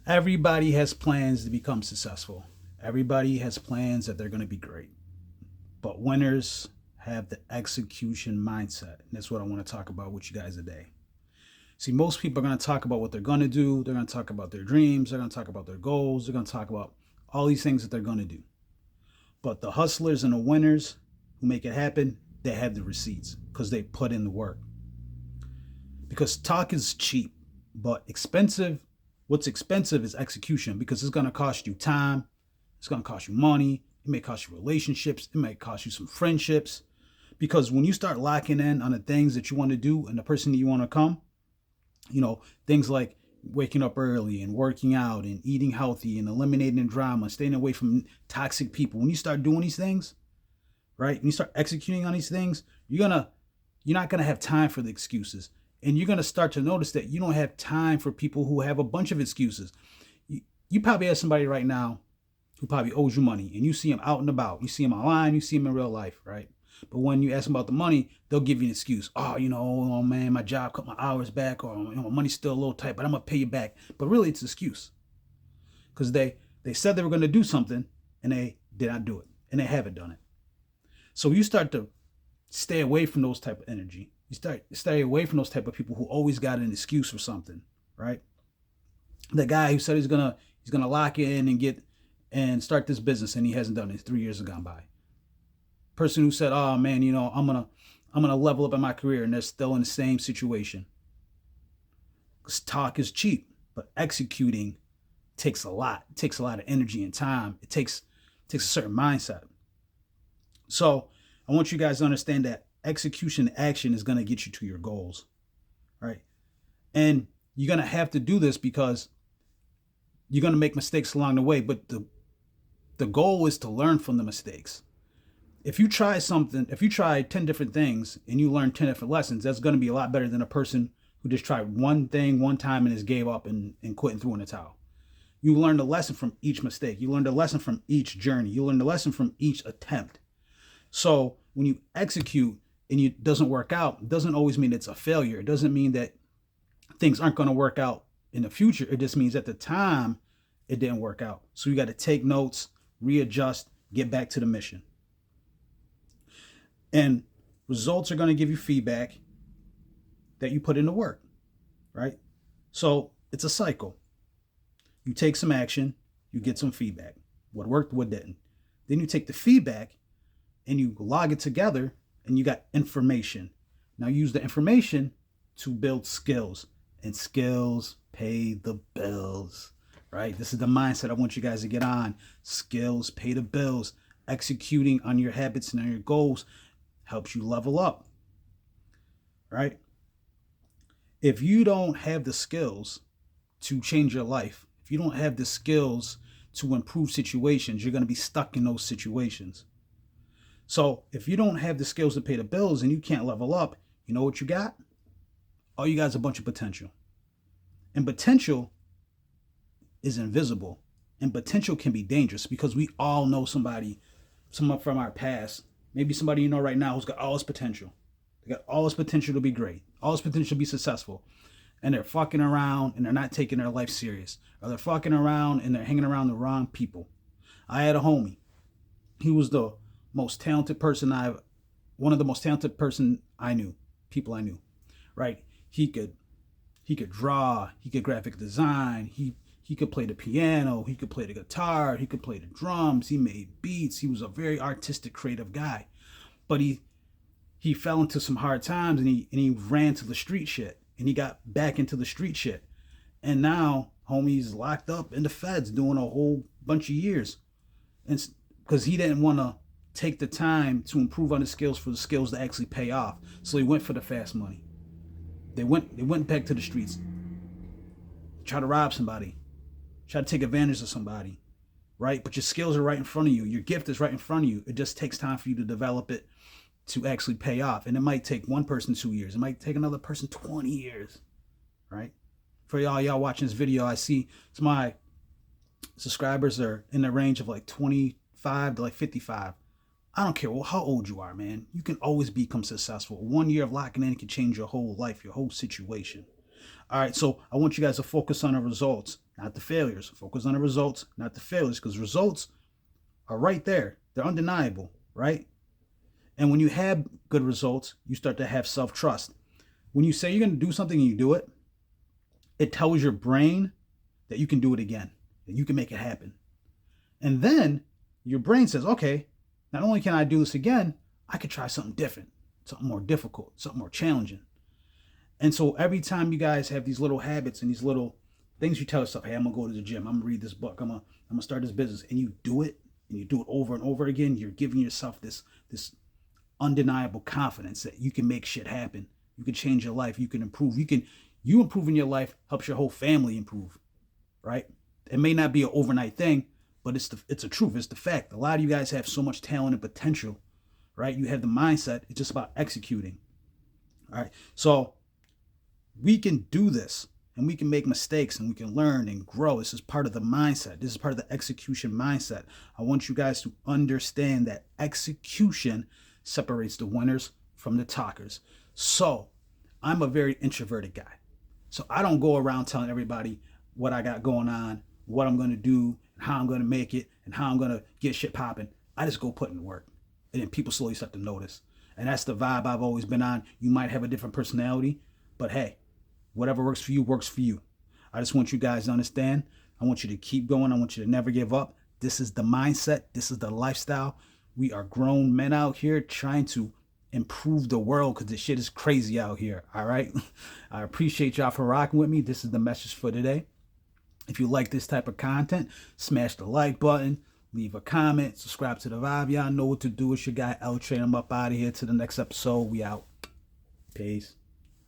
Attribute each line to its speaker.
Speaker 1: Everybody has plans to become successful. Everybody has plans that they're going to be great. But winners have the execution mindset. And that's what I want to talk about with you guys today. See, most people are going to talk about what they're going to do. They're going to talk about their dreams. They're going to talk about their goals. They're going to talk about all these things that they're going to do. But the hustlers and the winners who make it happen, they have the receipts because they put in the work. Because talk is cheap, but expensive. What's expensive is execution because it's going to cost you time. It's going to cost you money. It may cost you relationships. It may cost you some friendships. Because when you start locking in on the things that you want to do and the person that you want to come, things like waking up early and working out and eating healthy and eliminating drama, staying away from toxic people. When you start doing these things, right? When you start executing on these things, you're not gonna have time for the excuses. And you're gonna start to notice that you don't have time for people who have a bunch of excuses. You probably have somebody right now who probably owes you money and you see them out and about. You see them online, you see them in real life, right? But when you ask them about the money, they'll give you an excuse. Oh man, my job cut my hours back, or my money's still a little tight, but I'm gonna pay you back. But really, it's an excuse because they said they were gonna do something and they did not do it, and they haven't done it. So you start to stay away from those type of energy. You stay away from those type of people who always got an excuse for something, right? The guy who said he's gonna lock in and start this business and he hasn't done it. 3 years have gone by. Person who said, "Oh man, I'm gonna level up in my career," and they're still in the same situation. Because talk is cheap, but executing takes a lot. It takes a lot of energy and time. It takes a certain mindset. So I want you guys to understand that execution action is gonna get you to your goals, right? And you're gonna have to do this because you're gonna make mistakes along the way, but the goal is to learn from the mistakes. If you try 10 different things and you learn 10 different lessons, that's going to be a lot better than a person who just tried one thing one time and just gave up and quit and threw in the towel. You learned a lesson from each mistake. You learned a lesson from each journey. You learned a lesson from each attempt. So when you execute and it doesn't work out, it doesn't always mean it's a failure. It doesn't mean that things aren't going to work out in the future. It just means at the time it didn't work out. So you got to take notes, readjust, get back to the mission. And results are going to give you feedback that you put into work, right? So it's a cycle. You take some action, you get some feedback. What worked, what didn't. Then you take the feedback and you log it together and you got information. Now use the information to build skills, and skills pay the bills, right? This is the mindset I want you guys to get on. Skills pay the bills. Executing on your habits and on your goals helps you level up, right? If you don't have the skills to change your life, if you don't have the skills to improve situations, you're going to be stuck in those situations. So if you don't have the skills to pay the bills and you can't level up, you know what you got? All you got is a bunch of potential. And potential is invisible. And potential can be dangerous because we all know someone from our past, maybe somebody you know right now who's got all this potential. They got all this potential to be great, all this potential to be successful. And they're fucking around and they're not taking their life serious. Or they're fucking around and they're hanging around the wrong people. I had a homie. He was one of the most talented people I knew, right? He could draw, he could graphic design, he could play the piano, he could play the guitar, he could play the drums, he made beats. He was a very artistic, creative guy. But he fell into some hard times and he ran to the street shit. And he got back into the street shit. And now homie's locked up in the feds doing a whole bunch of years. And because he didn't want to take the time to improve on his skills for the skills to actually pay off. So he went for the fast money. They went back to the streets. Try to rob somebody. Try to take advantage of somebody, right? But your skills are right in front of you. Your gift is right in front of you. It just takes time for you to develop it to actually pay off. And it might take one person 2 years. It might take another person 20 years, right? For y'all watching this video, I see some of my subscribers are in the range of like 25 to like 55. I don't care how old you are, man. You can always become successful. 1 year of locking in can change your whole life, your whole situation. All right, so I want you guys to focus on the results. not the failures. Focus on the results, not the failures, because results are right there. They're undeniable, right? And when you have good results, you start to have self-trust. When you say you're going to do something and you do it, it tells your brain that you can do it again, that you can make it happen. And then your brain says, okay, not only can I do this again, I could try something different, something more difficult, something more challenging. And so every time you guys have these little habits and these little things you tell yourself, hey, I'm going to go to the gym, I'm going to read this book, I'm going to start this business, and you do it, and you do it over and over again, you're giving yourself this undeniable confidence that you can make shit happen. You can change your life. You can improve. You improving your life helps your whole family improve, right? It may not be an overnight thing, but it's a truth. It's the fact. A lot of you guys have so much talent and potential, right? You have the mindset. It's just about executing, all right? So we can do this, and we can make mistakes, and we can learn and grow. This is part of the mindset. This is part of the execution mindset. I want you guys to understand that execution separates the winners from the talkers. So I'm a very introverted guy. So I don't go around telling everybody what I got going on, what I'm going to do, and how I'm going to make it, and how I'm going to get shit popping. I just go put in work. And then people slowly start to notice. And that's the vibe I've always been on. You might have a different personality, but hey, whatever works for you, works for you. I just want you guys to understand. I want you to keep going. I want you to never give up. This is the mindset. This is the lifestyle. We are grown men out here trying to improve the world because this shit is crazy out here. All right. I appreciate y'all for rocking with me. This is the message for today. If you like this type of content, smash the like button, leave a comment, subscribe to the vibe. Y'all know what to do. It's your guy L Train. I'm up out of here. To the next episode. We out. Peace.